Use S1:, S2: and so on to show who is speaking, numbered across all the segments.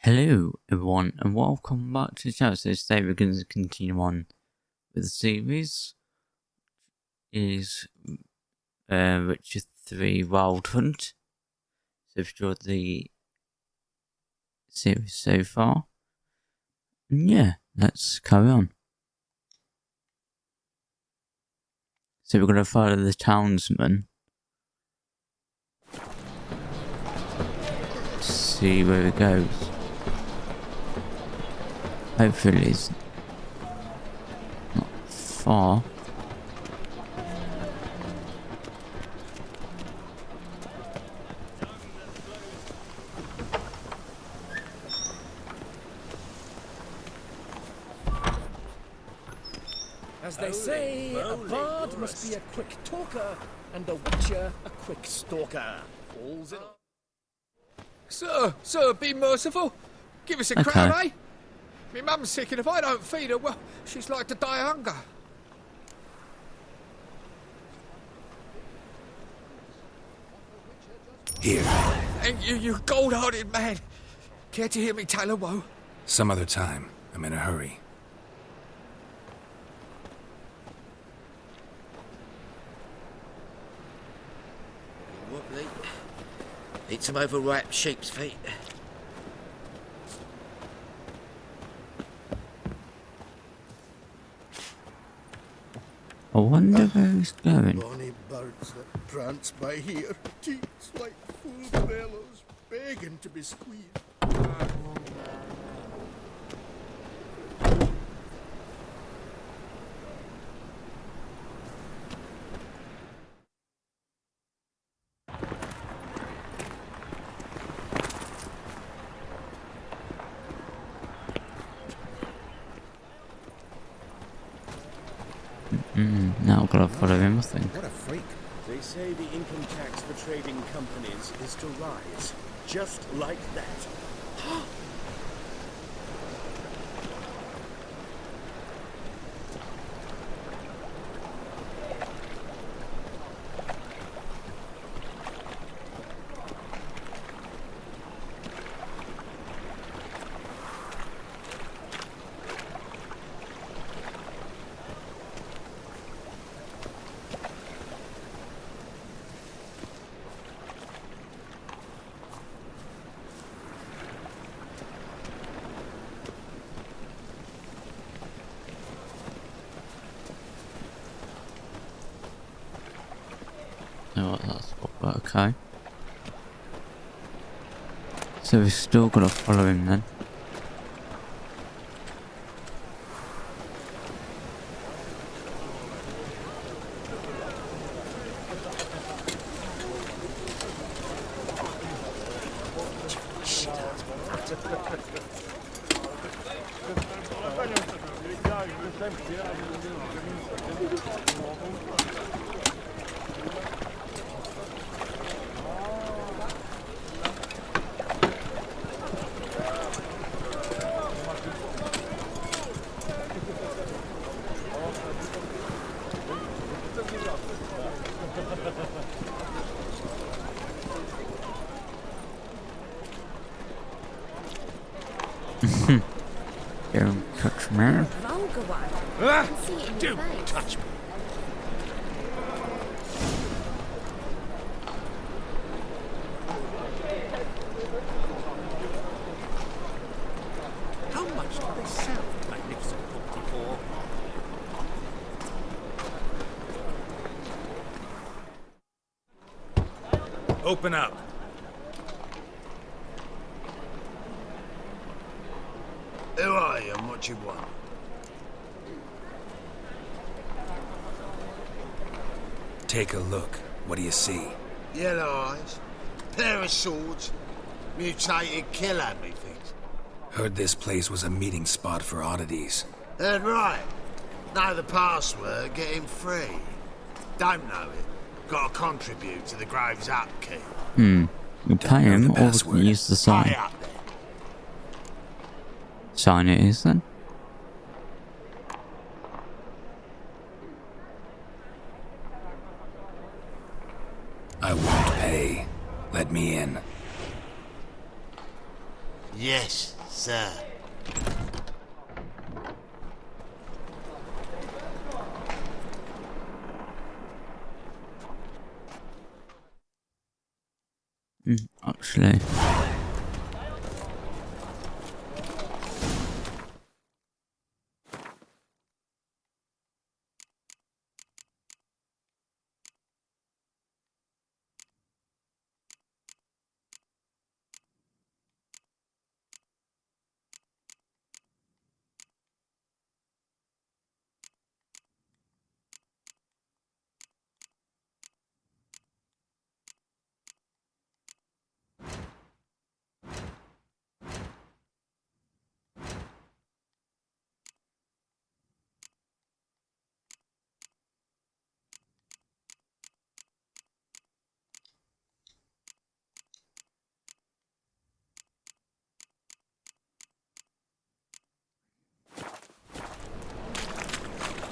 S1: Hello everyone and welcome back to the channel. So today we're going to continue on with the series is Witcher 3 Wild Hunt. So if you enjoyed the series so far, and yeah, let's carry on. So we're going to follow the townsman, see where it goes. Hopefully it's not far.
S2: As they say, a bard must be a quick talker, and a witcher a quick stalker. All's in all.
S3: Sir, be merciful. Give us a crown, eh? My mum's sick, and if I don't feed her, well, she's like to die of hunger.
S4: Here.
S3: Thank you, you gold-hearted man. Care to hear me tell a woe?
S4: Some other time. I'm in a hurry.
S5: Wobbly. Eat some overripe sheep's feet.
S1: I wonder where he's going.
S6: Bonny birds that prance by here, teats like full bellows, begging to be squeezed.
S1: Now I've got to follow him, I think.
S6: What a freak.
S2: They say the income tax for trading companies is to rise, just like that.
S1: Oh, that's what, okay. So we're still gonna follow him then. Don't touch me.
S7: Vulgar one. I can see it in your
S3: Don't
S7: face.
S3: touch me. How much do they sell the magnificent property for?
S4: Open up.
S6: Who are you and what you want?
S4: Take a look. What do you see?
S6: Yellow eyes, pair of swords, mutated killer, methinks.
S4: Heard this place was a meeting spot for oddities.
S6: Heard right. Know the password, get him free. Don't know it. Gotta contribute to the Grave's upkeep.
S1: We pay
S4: know
S1: him
S4: the
S1: or we
S4: password.
S1: can use the
S6: High
S1: sign.
S6: up there.
S1: Sign it is then.
S4: I won't pay. Let me in.
S6: Yes. Sir.
S1: Actually.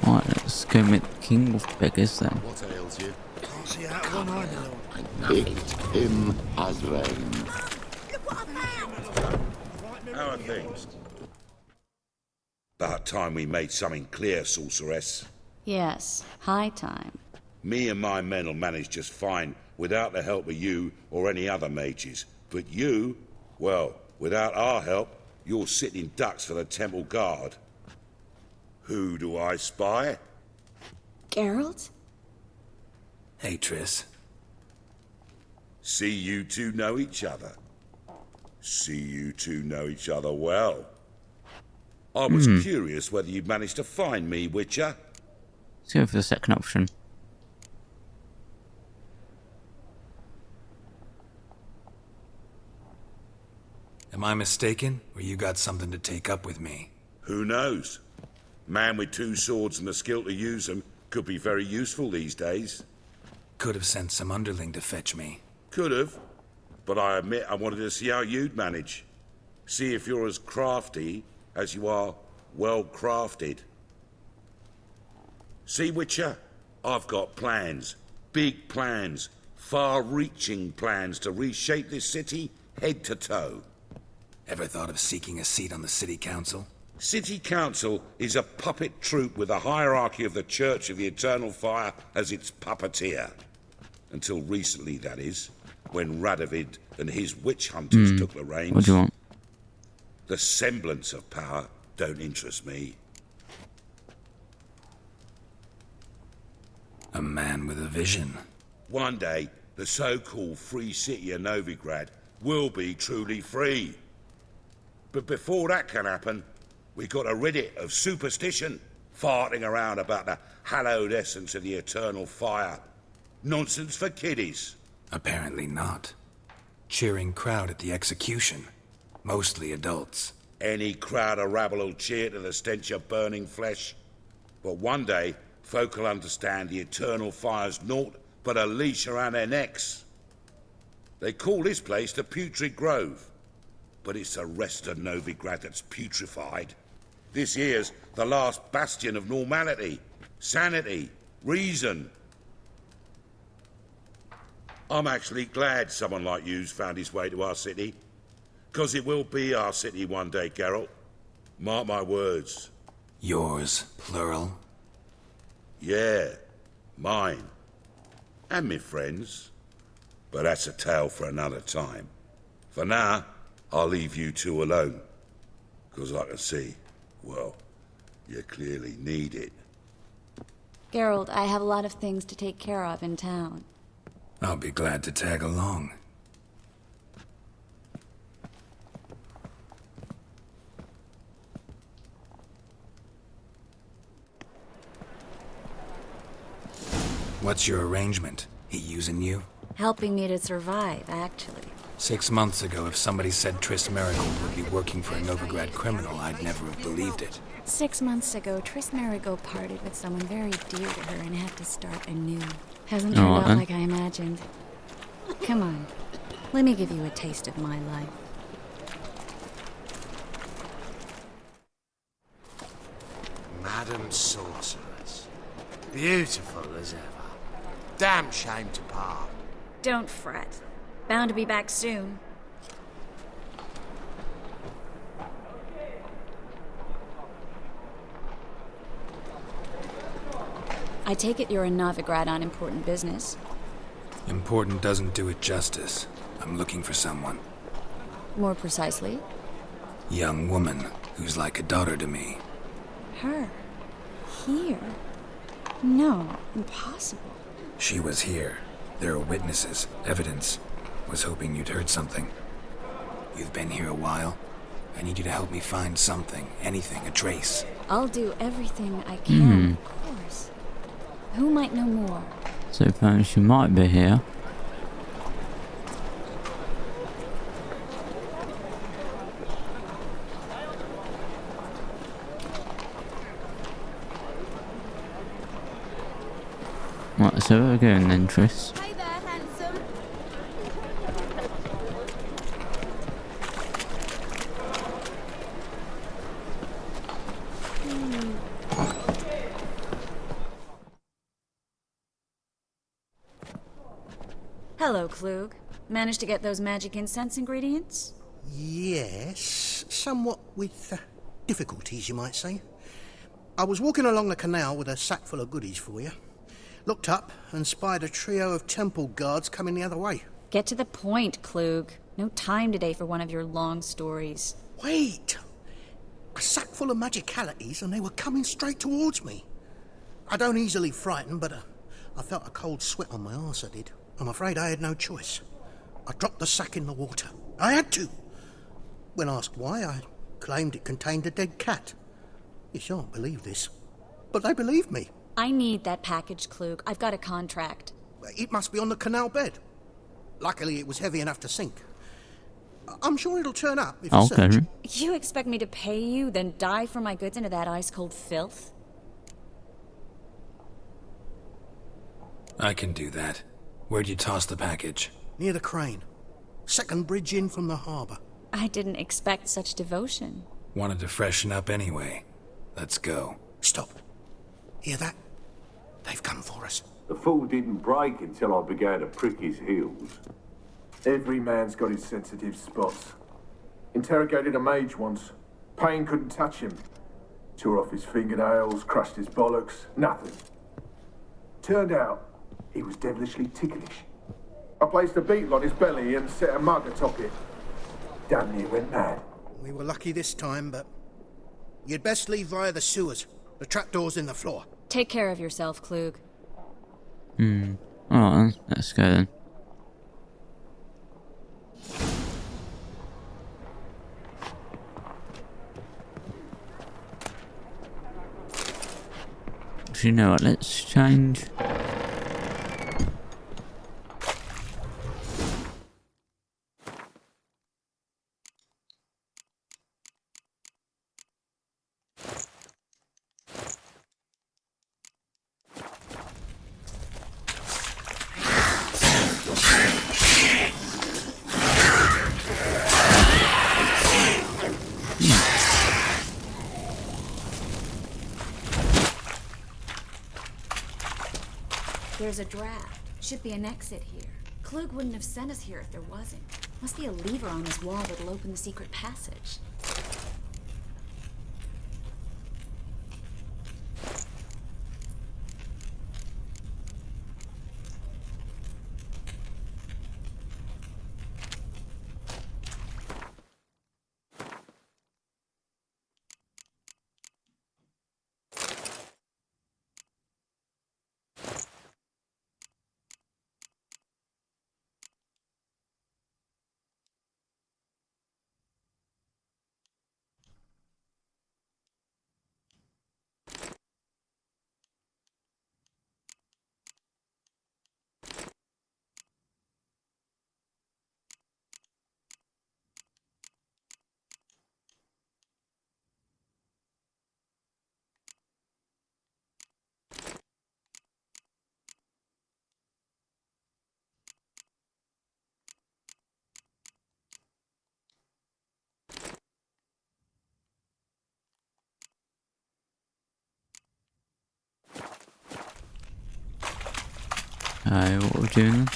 S1: Right, let's go meet the king of beggars then.
S3: What ails you?
S6: Can't see out of one eye, my lord.
S8: Picked him as rain.
S9: How are things? About time we made something clear, sorceress.
S7: Yes, high time.
S9: Me and my men'll manage just fine without the help of you or any other mages. But you, well, without our help, you're sitting ducks for the temple guard. Who do I spy?
S7: Geralt?
S4: Hey, Triss.
S9: See you two know each other. See you two know each other well. I was curious whether you'd managed to find me, Witcher.
S1: Let's go for the second option.
S4: Am I mistaken, or you got something to take up with me?
S9: Who knows? Man with two swords and the skill to use them could be very useful these days.
S4: Could have sent some underling to fetch me.
S9: Could have, but I admit I wanted to see how you'd manage. See if you're as crafty as you are well crafted. See, Witcher, I've got plans. Big plans. Far-reaching plans to reshape this city head to toe.
S4: Ever thought of seeking a seat on the city council?
S9: City Council is a puppet troupe with a hierarchy of the Church of the Eternal Fire as its puppeteer. Until recently, that is, when Radovid and his witch hunters took the reins.
S1: What do you want?
S9: The semblance of power don't interest me.
S4: A man with a vision.
S9: One day, the so-called free city of Novigrad will be truly free. But before that can happen, we got to rid it of superstition, farting around about the hallowed essence of the eternal fire. Nonsense for kiddies.
S4: Apparently not. Cheering crowd at the execution. Mostly adults.
S9: Any crowd of rabble will cheer to the stench of burning flesh. But one day, folk will understand the eternal fire's naught but a leash around their necks. They call this place the Putrid Grove, but it's the rest of Novigrad that's putrefied. This here's the last bastion of normality, sanity, reason. I'm actually glad someone like you's found his way to our city, 'cause it will be our city one day, Geralt. Mark my words.
S4: Yours, plural.
S9: Yeah, mine. And me friends. But that's a tale for another time. For now, I'll leave you two alone. 'Cause I can see, well, you clearly need it.
S7: Geralt, I have a lot of things to take care of in town.
S4: I'll be glad to tag along. What's your arrangement? He using you?
S7: Helping me to survive, actually.
S4: 6 months ago, if somebody said Triss Marigold would be working for a Novigrad criminal, I'd never have believed it.
S7: 6 months ago, Triss Marigold parted with someone very dear to her and had to start anew. Hasn't turned out like I imagined. Come on, let me give you a taste of my life.
S6: Madam Sorceress. Beautiful as ever. Damn shame to part.
S7: Don't fret. Bound to be back soon. I take it you're a Novigrad on important business.
S4: Important doesn't do it justice. I'm looking for someone.
S7: More precisely?
S4: Young woman who's like a daughter to me.
S7: Her? Here? No, impossible.
S4: She was here. There are witnesses, evidence. Was hoping you'd heard something. You've been here a while. I need you to help me find something, anything, a trace.
S7: I'll do everything I can, of course. Who might know more?
S1: So apparently she might be here. Right, so we're going then, Tris.
S10: Hi there, handsome.
S7: Hello, Klug. Managed to get those magic incense ingredients?
S11: Yes, somewhat with difficulties, you might say. I was walking along the canal with a sack full of goodies for you. Looked up and spied a trio of temple guards coming the other way.
S7: Get to the point, Klug. No time today for one of your long stories.
S11: Wait! A sack full of magicalities and they were coming straight towards me. I don't easily frighten, but I felt a cold sweat on my arse, I did. I'm afraid I had no choice. I dropped the sack in the water. I had to. When asked why, I claimed it contained a dead cat. You shan't believe this, but they believed me.
S7: I need that package, Klug. I've got a contract.
S11: It must be on the canal bed. Luckily, it was heavy enough to sink. I'm sure it'll turn up if you search.
S7: You expect me to pay you, then dive for my goods into that ice-cold filth?
S4: I can do that. Where'd you toss the package?
S11: Near the crane. Second bridge in from the harbour.
S7: I didn't expect such devotion.
S4: Wanted to freshen up anyway. Let's go.
S11: Stop. Hear that? They've come for us.
S12: The fool didn't break until I began to prick his heels.
S13: Every man's got his sensitive spots. Interrogated a mage once. Pain couldn't touch him. Tore off his fingernails, crushed his bollocks, nothing. Turned out, he was devilishly ticklish. I placed a beetle on his belly and set a mug atop it. Damn near went mad.
S11: We were lucky this time, but you'd best leave via the sewers. The trapdoor's in the floor.
S7: Take care of yourself, Klug.
S1: Alright, let's go then. Do you know what? Let's change.
S7: There's a draft. Should be an exit here. Klug wouldn't have sent us here if there wasn't. Must be a lever on this wall that'll open the secret passage. What we're doing then?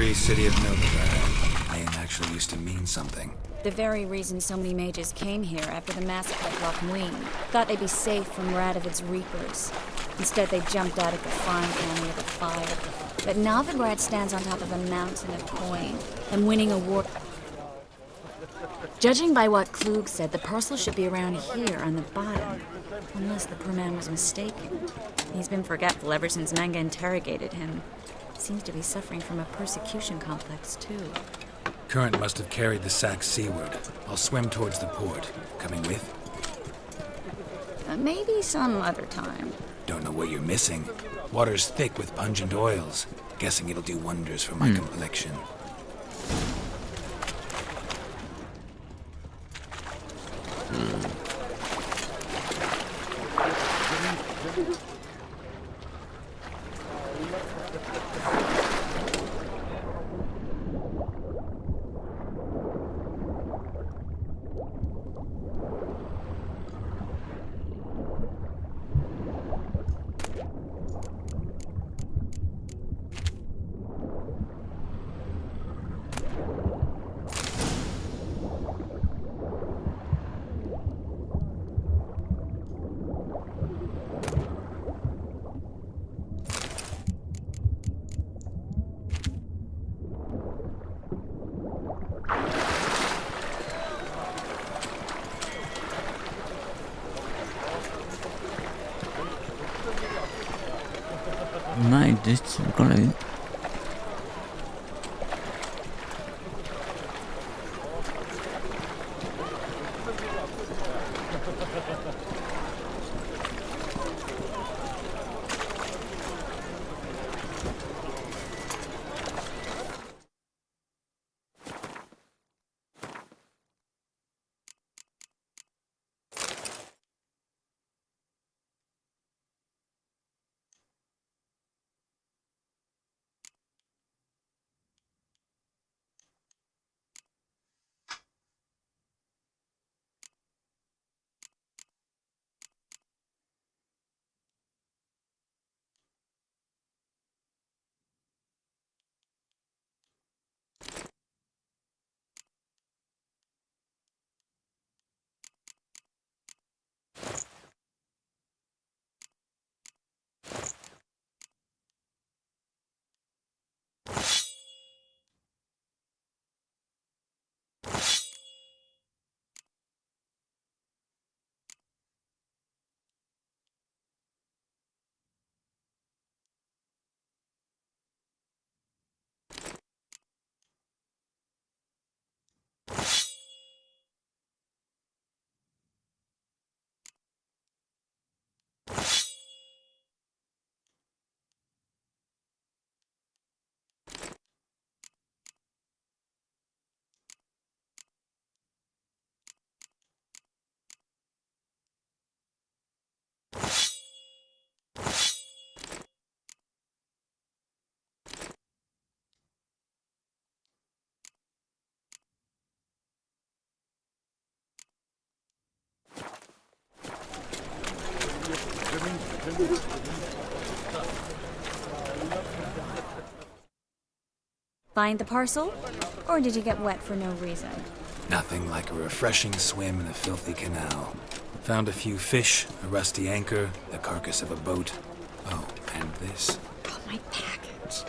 S4: Holy City of Novigrad. Name actually used to mean something.
S7: The very reason so many mages came here after the massacre at Loch Muin. Thought they'd be safe from Radovid's reapers. Instead, they jumped out at the farm county of the fire. But Novigrad stands on top of a mountain of coin, and winning a war... Judging by what Klug said, the parcel should be around here on the bottom. Unless the poor man was mistaken. He's been forgetful ever since Manga interrogated him. Seems to be suffering from a persecution complex, too.
S4: Current must have carried the sack seaward. I'll swim towards the port. Coming with?
S7: Maybe some other time.
S4: Don't know what you're missing. Water's thick with pungent oils. Guessing it'll do wonders for my complexion.
S1: Mate, just got it.
S7: Find the parcel? Or did you get wet for no reason?
S4: Nothing like a refreshing swim in a filthy canal. Found a few fish, a rusty anchor, the carcass of a boat. Oh, and this.
S7: Oh, my package.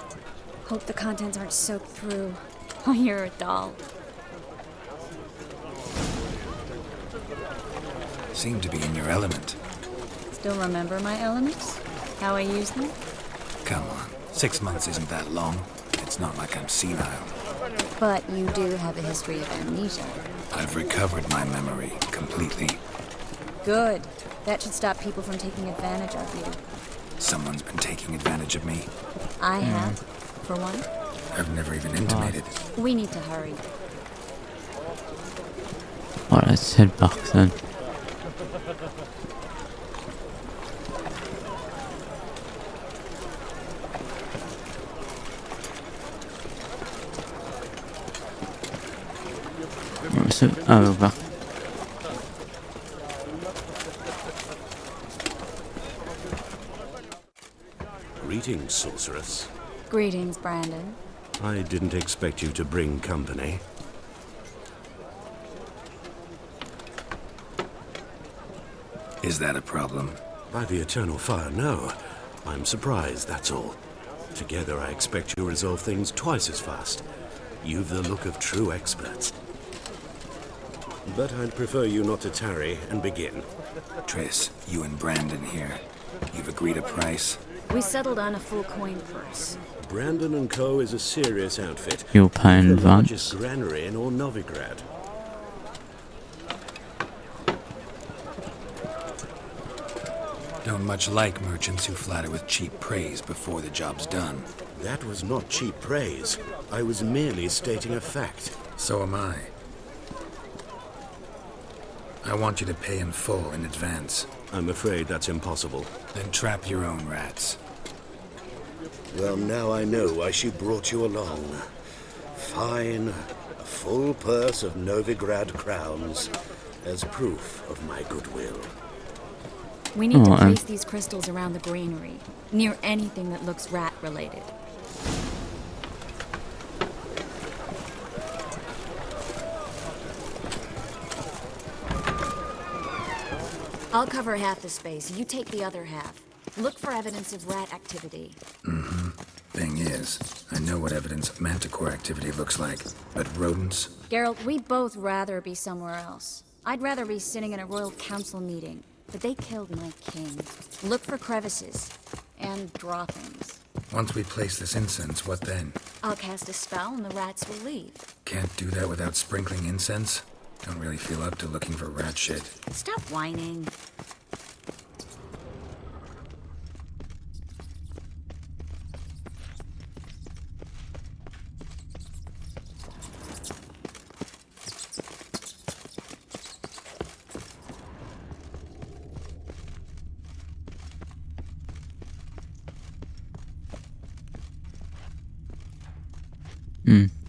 S7: Hope the contents aren't soaked through. Oh, you're a doll.
S4: Seem to be in your element.
S7: Still remember my elements? How I use them?
S4: Come on, 6 months isn't that long. It's not like I'm senile.
S7: But you do have a history of amnesia.
S4: I've recovered my memory completely.
S7: Good. That should stop people from taking advantage of you.
S4: Someone's been taking advantage of me.
S7: I have, for one.
S4: I've never even intimated.
S7: We need to hurry.
S1: Alright, let's head back then. So, we're back.
S10: Greetings, sorceress.
S7: Greetings, Brandon.
S10: I didn't expect you to bring company.
S4: Is that a problem?
S10: By the eternal fire, no. I'm surprised, that's all. Together I expect you resolve things twice as fast. You've the look of true experts. But I'd prefer you not to tarry and begin.
S4: Triss, you and Brandon here. You've agreed a price?
S7: We settled on a full coin purse.
S10: Brandon and Co. is a serious outfit.
S1: You'll pay in
S10: The
S1: advance.
S10: largest granary in all Novigrad.
S4: Don't much like merchants who flatter with cheap praise before the job's done.
S10: That was not cheap praise. I was merely stating a fact.
S4: So am I. I want you to pay in full in advance.
S10: I'm afraid that's impossible.
S4: Then trap your own rats.
S10: Well, now I know why she brought you along. Fine, a full purse of Novigrad crowns as proof of my goodwill.
S7: We need to place these crystals around the granary, near anything that looks rat-related. I'll cover half the space, you take the other half. Look for evidence of rat activity.
S4: Mm-hmm. Thing is, I know what evidence of manticore activity looks like, but rodents?
S7: Geralt, we'd both rather be somewhere else. I'd rather be sitting in a royal council meeting, but they killed my king. Look for crevices and droppings.
S4: Once we place this incense, what then?
S7: I'll cast a spell and the rats will leave.
S4: Can't do that without sprinkling incense? Don't really feel up to looking for rat shit.
S7: Stop whining.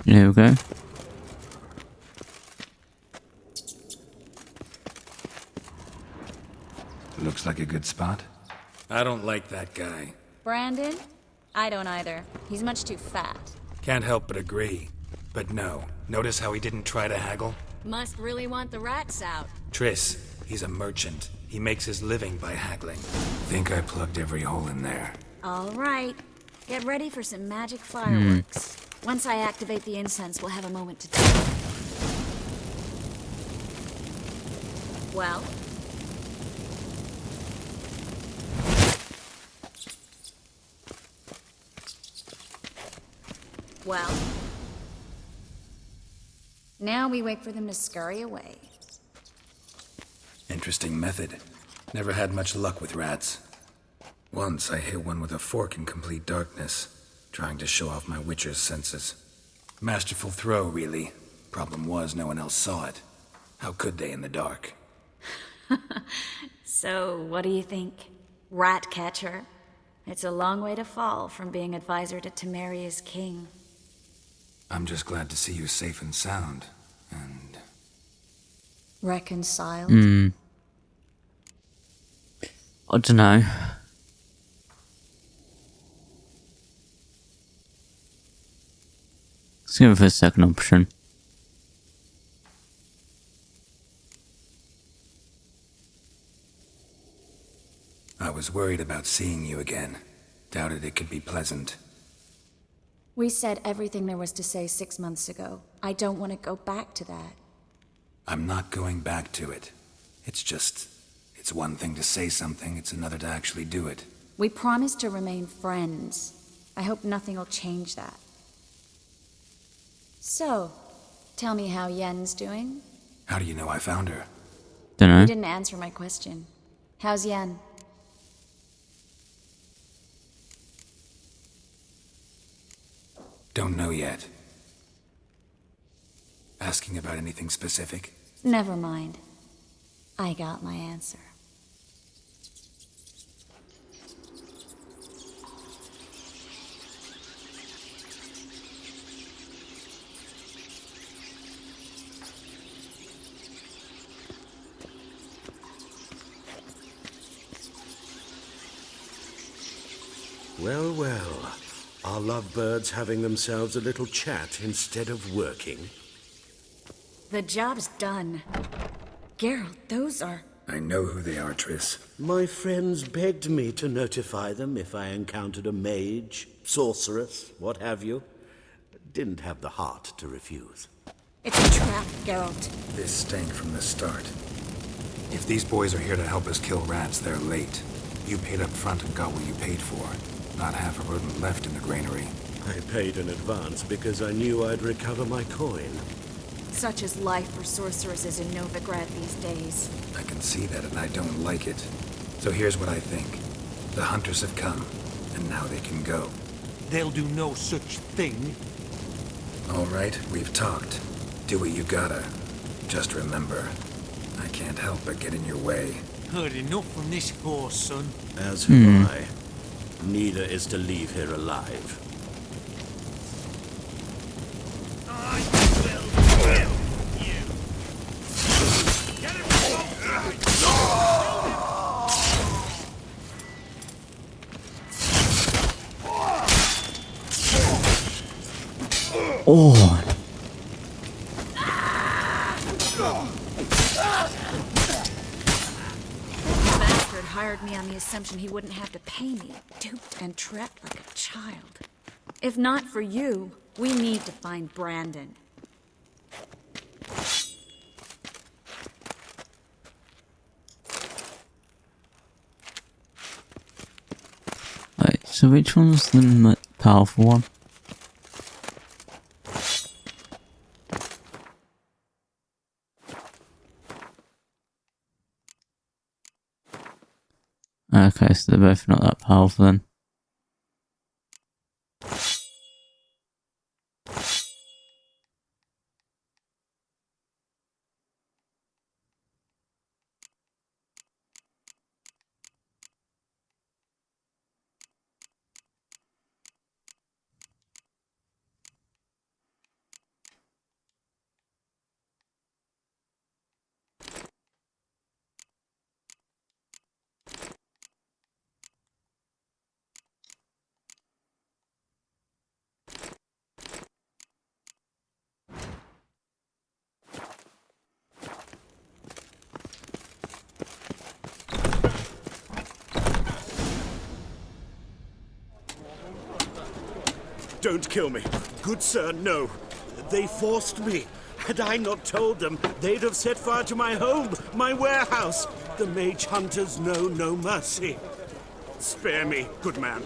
S1: There we go.
S4: Looks like a good spot. I don't like that guy.
S7: Brandon? I don't either. He's much too fat.
S4: Can't help but agree. But no, notice how he didn't try to haggle?
S7: Must really want the rats out.
S4: Triss, he's a merchant. He makes his living by haggling. Think I plugged every hole in there.
S7: All right. Get ready for some magic fireworks. Once I activate the incense, we'll have a moment to talk. Well? Well? Now we wait for them to scurry away.
S4: Interesting method. Never had much luck with rats. Once I hit one with a fork in complete darkness, trying to show off my witcher's senses. Masterful throw, really. Problem was, no one else saw it. How could they in the dark?
S7: So, what do you think? Rat catcher? It's a long way to fall from being advisor to Temeria's king.
S4: I'm just glad to see you safe and sound, and...
S7: reconciled?
S1: I don't know. Let's go for a second option.
S4: I was worried about seeing you again. Doubted it could be pleasant.
S7: We said everything there was to say 6 months ago. I don't want to go back to that.
S4: I'm not going back to it. It's just... it's one thing to say something, it's another to actually do it.
S7: We promised to remain friends. I hope nothing will change that. So, tell me how Yen's doing?
S4: How do you know I found her?
S1: Dunno.
S7: You didn't answer my question. How's Yen?
S4: Don't know yet. Asking about anything specific?
S7: Never mind. I got my answer.
S10: Well, well. Are lovebirds having themselves a little chat instead of working?
S7: The job's done. Geralt, those are...
S4: I know who they are, Triss.
S10: My friends begged me to notify them if I encountered a mage, sorceress, what have you. Didn't have the heart to refuse.
S7: It's a trap, Geralt.
S4: This stank from the start. If these boys are here to help us kill rats, they're late. You paid up front and got what you paid for. Not half a rodent left in the granary.
S10: I paid in advance because I knew I'd recover my coin.
S7: Such is life for sorceresses in Novigrad these days.
S4: I can see that and I don't like it. So here's what I think. The hunters have come, and now they can go.
S14: They'll do no such thing.
S4: All right, we've talked. Do what you gotta. Just remember, I can't help but get in your way.
S14: Heard enough from this horse, son.
S10: As have I. Neither is to leave here alive.
S14: I will kill you. Get him!
S1: Oh.
S7: Hired me on the assumption he wouldn't have to pay me, duped and trapped like a child. If not for you, we need to find Brandon.
S1: Right, so which one's the powerful one? Okay, so they're both not that powerful then.
S10: Don't kill me. Good sir, no. They forced me. Had I not told them, they'd have set fire to my home, my warehouse. The mage hunters know no mercy. Spare me, good man.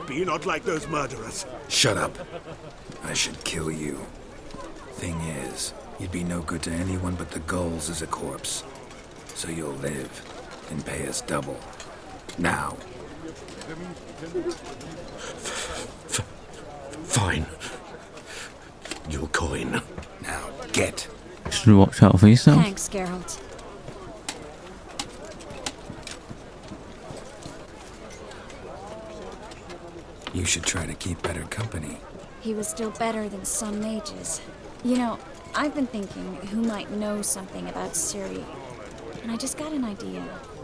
S10: Be not like those murderers.
S4: Shut up. I should kill you. Thing is, you'd be no good to anyone but the gulls as a corpse. So you'll live and pay us double. Now.
S10: Fine. Your coin.
S4: Now, get.
S1: Should watch out for yourself.
S7: Thanks, Geralt.
S4: You should try to keep better company.
S7: He was still better than some mages. You know, I've been thinking who might know something about Ciri. And I just got an idea.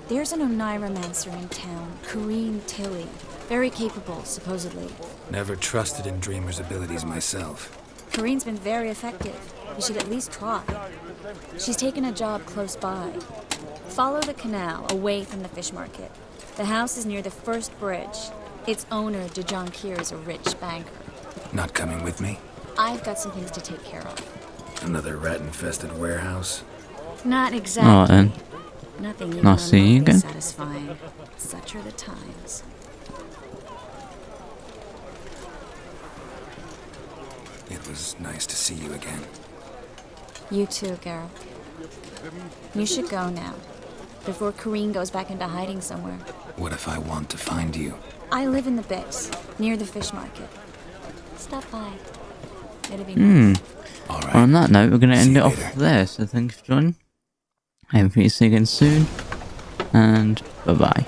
S7: There's an Oniromancer in town, Corrine Tilly. Very capable, supposedly.
S4: Never trusted in Dreamer's abilities myself.
S7: Corrine's been very effective. You should at least try. She's taken a job close by. Follow the canal, away from the fish market. The house is near the first bridge. Its owner, Dejon Kier, is a rich banker.
S4: Not coming with me?
S7: I've got some things to take care of.
S4: Another rat-infested warehouse?
S7: Not exactly.
S1: Alright then.
S7: Nothing even
S1: Nice seeing you
S7: remotely
S1: again.
S7: satisfying. Such are the times.
S4: It was nice to see you again.
S7: You too, Geralt. You should go now, before Corrine goes back into hiding somewhere.
S4: What if I want to find you?
S7: I live in the Bix, near the fish market. Stop by. It'll be nice.
S4: All right.
S1: On that note, we're going to end
S4: you
S1: it off
S4: later.
S1: there. So thanks for joining. Hopefully see you again soon. And bye-bye.